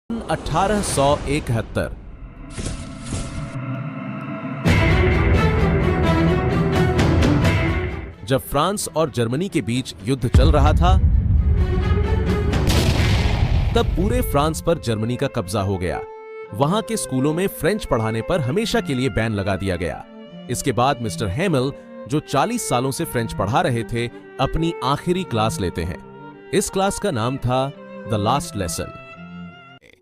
1871 जब फ्रांस और जर्मनी के बीच युद्ध चल रहा था, तब पूरे फ्रांस पर जर्मनी का कब्जा हो गया। वहां के स्कूलों में फ्रेंच पढ़ाने पर हमेशा के लिए बैन लगा दिया गया। इसके बाद मिस्टर हेमल, जो 40 सालों से फ्रेंच पढ़ा रहे थे, अपनी आखिरी क्लास लेते हैं। इस क्लास का नाम था द लास्ट लेसन।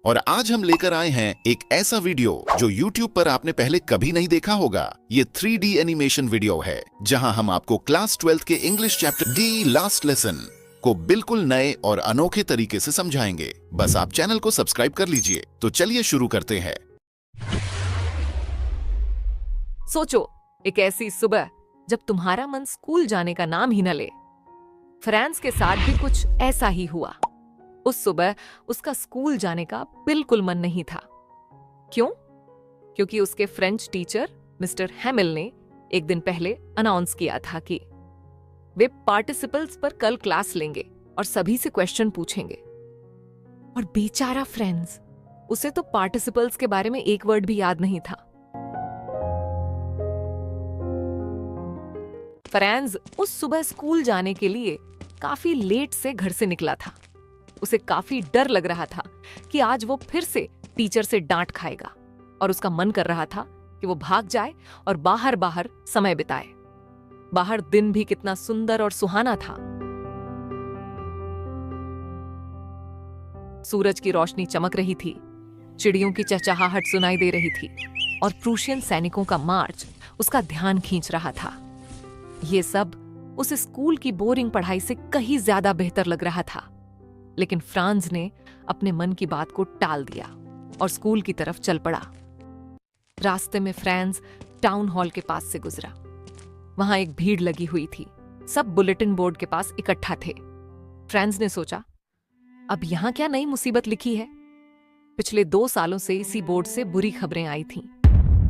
और आज हम लेकर आए हैं एक ऐसा वीडियो जो YouTube पर आपने पहले कभी नहीं देखा होगा। ये 3D एनिमेशन वीडियो है, जहां हम आपको क्लास 12 के इंग्लिश चैप्टर दी लास्ट लेसन को बिल्कुल नए और अनोखे तरीके से समझाएंगे। बस आप चैनल को सब्सक्राइब कर लीजिए। तो चलिए शुरू करते हैं। सोचो, एक ऐसी सुबह जब तुम्हारा मन स्कूल जाने का नाम ही न ले। फ्रांस के साथ भी कुछ ऐसा ही हुआ। उस सुबह उसका स्कूल जाने का बिल्कुल मन नहीं था। क्यों? क्योंकि उसके फ्रेंच टीचर मिस्टर हेमिल ने एक दिन पहले अनाउंस किया था कि वे पार्टिसिपल्स पर कल क्लास लेंगे और सभी से क्वेश्चन पूछेंगे। और बेचारा फ्रेंड्स, उसे तो पार्टिसिपल्स के बारे में एक वर्ड भी याद नहीं था। फ्रांस उस सुबह स्कूल जाने के लिए काफी लेट से घर से निकला था। उसे काफी डर लग रहा था कि आज वो फिर से टीचर से डांट खाएगा, और उसका मन कर रहा था कि वो भाग जाए और बाहर बाहर समय बिताए। बाहर दिन भी कितना सुंदर और सुहाना था। सूरज की रोशनी चमक रही थी, चिड़ियों की चहचहाहट सुनाई दे रही थी, और प्रूशियन सैनिकों का मार्च उसका ध्यान खींच रहा था। ये सब उस स्कूल की बोरिंग पढ़ाई से कहीं ज्यादा बेहतर लग रहा था। लेकिन फ्रांस ने अपने मन की बात को टाल दिया और स्कूल की तरफ चल पड़ा। रास्ते में फ्रांस टाउन हॉल के पास से गुजरा। वहां एक भीड़ लगी हुई थी। सब बुलेटिन बोर्ड के पास इकट्ठा थे। फ्रांस ने सोचा, अब यहां क्या नई मुसीबत लिखी है? पिछले 2 सालों से इसी बोर्ड से बुरी खबरें आई थीं।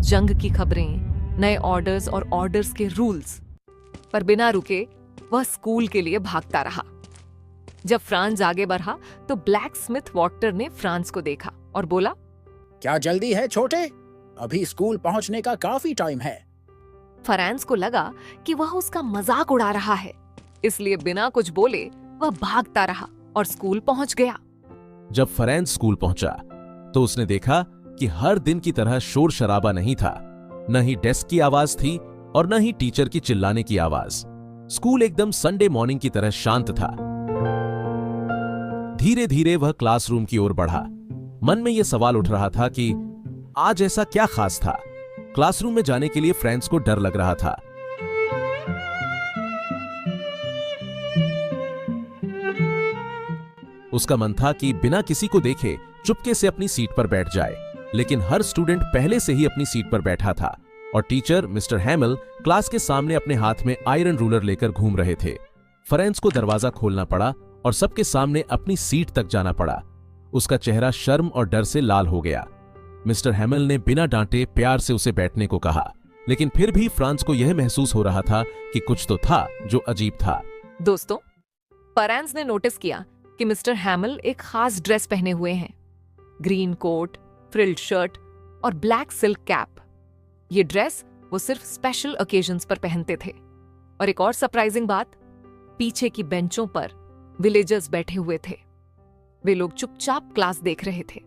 जंग की खबरें, नए ऑर्डर्स और ऑर्डर्स के रूल्स। पर बिना रुके वह स्कूल के लिए भागता रहा। जब फ्रांस आगे बढ़ा तो ब्लैक स्मिथ वॉटर ने फ्रांस को देखा और बोला, क्या जल्दी है छोटे? अभी स्कूल पहुंचने का काफी टाइम है। फ्रांस को लगा कि वह उसका मजाक उड़ा रहा है, इसलिए बिना कुछ बोले वह भागता रहा और स्कूल पहुंच गया। जब फ्रांस स्कूल पहुंचा तो उसने देखा कि हर दिन की तरह शोर शराबा नहीं था। न ही डेस्क की आवाज थी और न ही टीचर की चिल्लाने की आवाज। स्कूल एकदम संडे मॉर्निंग की तरह शांत था। धीरे धीरे वह क्लासरूम की ओर बढ़ा। मन में यह सवाल उठ रहा था कि आज ऐसा क्या खास था। क्लासरूम में जाने के लिए फ्रांस को डर लग रहा था। उसका मन था कि बिना किसी को देखे चुपके से अपनी सीट पर बैठ जाए, लेकिन हर स्टूडेंट पहले से ही अपनी सीट पर बैठा था और टीचर मिस्टर हेमल क्लास के सामने अपने हाथ में आयरन रूलर लेकर घूम रहे थे। फ्रांस को दरवाजा खोलना पड़ा और सबके सामने अपनी सीट तक जाना पड़ा। उसका चेहरा शर्म और डर से लाल हो गया। मिस्टर हेमल ने बिना डांटे प्यार से उसे बैठने को कहा, लेकिन फिर भी फ्रांस को यह महसूस हो रहा था कि कुछ तो था जो अजीब था। दोस्तों, फ्रांस ने नोटिस किया कि मिस्टर हेमल एक खास ड्रेस पहने हुए हैं। ग्रीन कोट, फ्रिल्ड शर्ट और ब्लैक सिल्क कैप। ये ड्रेस वो सिर्फ स्पेशल ओकेजन्स पर पहनते थे। और एक और सरप्राइजिंग बात, पीछे की बेंचों पर विलेजर्स बैठे हुए थे। वे लोग चुपचाप क्लास देख रहे थे।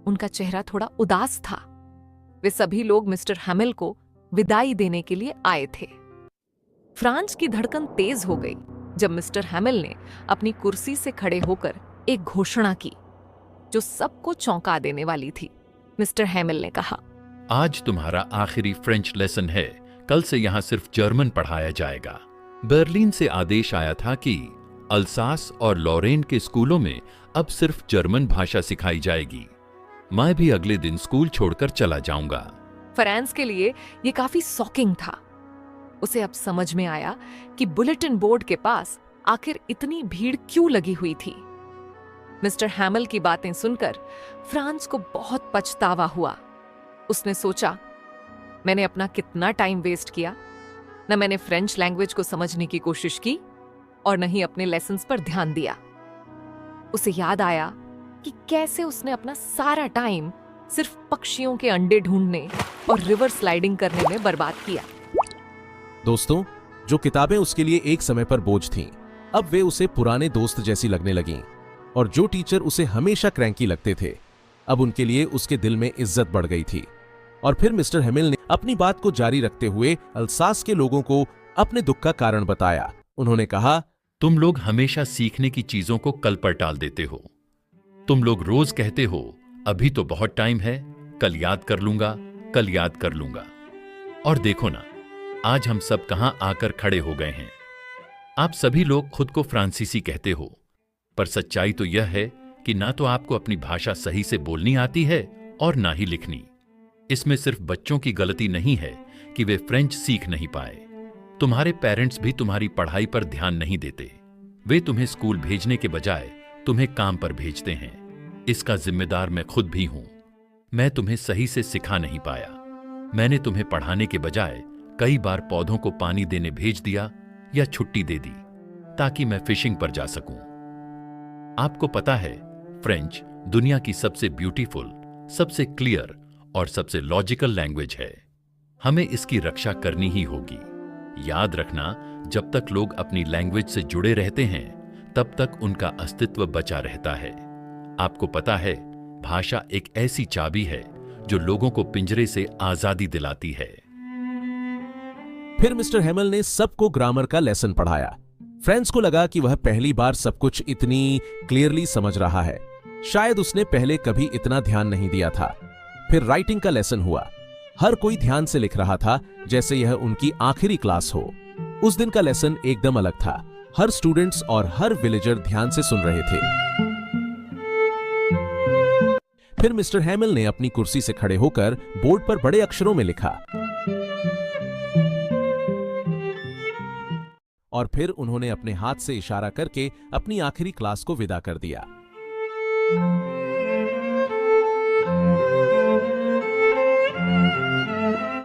उनका चेहरा थोड़ा उदास था। वे सभी लोग मिस्टर हेमल को विदाई देने के लिए आए थे। फ्रांस की धड़कन तेज हो गई जब मिस्टर हेमल ने अपनी कुर्सी से खड़े होकर एक घोषणा की जो सबको चौंका देने वाली थी। मिस्टर हेमल ने कहा, आज तुम्हारा आखिरी फ्रेंच लेसन है। कल से यहाँ सिर्फ जर्मन पढ़ाया जाएगा। बर्लिन से आदेश आया था कि अल्सास और लॉरेन के स्कूलों में अब सिर्फ जर्मन भाषा सिखाई जाएगी। मैं भी अगले दिन स्कूल छोड़कर चला जाऊंगा। फ्रांस के लिए यह काफी शॉकिंग था। उसे अब समझ में आया कि बुलेटिन बोर्ड के पास आखिर इतनी भीड़ क्यों लगी हुई थी। मिस्टर हेमल की बातें सुनकर फ्रांस को बहुत पछतावा हुआ। उसने सोचा, मैंने अपना कितना टाइम वेस्ट किया। न मैंने फ्रेंच लैंग्वेज को समझने की कोशिश की और न ही अपने लेसन्स पर ध्यान दिया। उसे याद आया कि कैसे उसने अपना सारा टाइम सिर्फ पक्षियों के अंडे ढूंढने और रिवर स्लाइडिंग करने में बर्बाद किया। दोस्तों, जो किताबें उसके लिए एक समय पर बोझ थीं, अब वे उसे पुराने दोस्त जैसी लगने लगीं, और जो टीचर उसे हमेशा क्रैंकी लगते थे, अब उनके लिए उसके दिल में इज्जत बढ़ गई थी। और फिर मिस्टर हेमिल ने अपनी बात को जारी रखते हुए अल्सास के लोगों को अपने दुख का कारण बताया। उन्होंने कहा, तुम लोग हमेशा सीखने की चीजों को कल पर टाल देते हो। तुम लोग रोज कहते हो अभी तो बहुत टाइम है, कल याद कर लूंगा, कल याद कर लूंगा। और देखो ना, आज हम सब कहां आकर खड़े हो गए हैं। आप सभी लोग खुद को फ्रांसीसी कहते हो, पर सच्चाई तो यह है कि ना तो आपको अपनी भाषा सही से बोलनी आती है और ना ही लिखनी। इसमें सिर्फ बच्चों की गलती नहीं है कि वे फ्रेंच सीख नहीं पाए। तुम्हारे पेरेंट्स भी तुम्हारी पढ़ाई पर ध्यान नहीं देते। वे तुम्हें स्कूल भेजने के बजाय तुम्हें काम पर भेजते हैं। इसका जिम्मेदार मैं खुद भी हूं। मैं तुम्हें सही से सिखा नहीं पाया। मैंने तुम्हें पढ़ाने के बजाय कई बार पौधों को पानी देने भेज दिया या छुट्टी दे दी ताकि मैं फिशिंग पर जा सकूं। आपको पता है, फ्रेंच दुनिया की सबसे ब्यूटीफुल, सबसे क्लियर और सबसे लॉजिकल लैंग्वेज है। हमें इसकी रक्षा करनी ही होगी। याद रखना, जब तक लोग अपनी लैंग्वेज से जुड़े रहते हैं, तब तक उनका अस्तित्व बचा रहता है। आपको पता है, भाषा एक ऐसी चाबी है जो लोगों को पिंजरे से आजादी दिलाती है। फिर मिस्टर हेमिल ने सबको ग्रामर का लेसन पढ़ाया। फ्रेंच को लगा कि वह पहली बार सब कुछ इतनी क्लियरली समझ रहा है। शायद उसने पहले कभी इतना ध्यान नहीं दिया था। फिर राइटिंग का लेसन हुआ। हर कोई ध्यान से लिख रहा था, जैसे यह उनकी आखिरी क्लास हो। उस दिन का लेसन एकदम अलग था। हर स्टूडेंट्स और हर विलेजर ध्यान से सुन रहे थे। फिर मिस्टर हेमिल ने अपनी कुर्सी से खड़े होकर बोर्ड पर बड़े अक्षरों में लिखा, और फिर उन्होंने अपने हाथ से इशारा करके अपनी आखिरी क्लास को विदा कर दिया।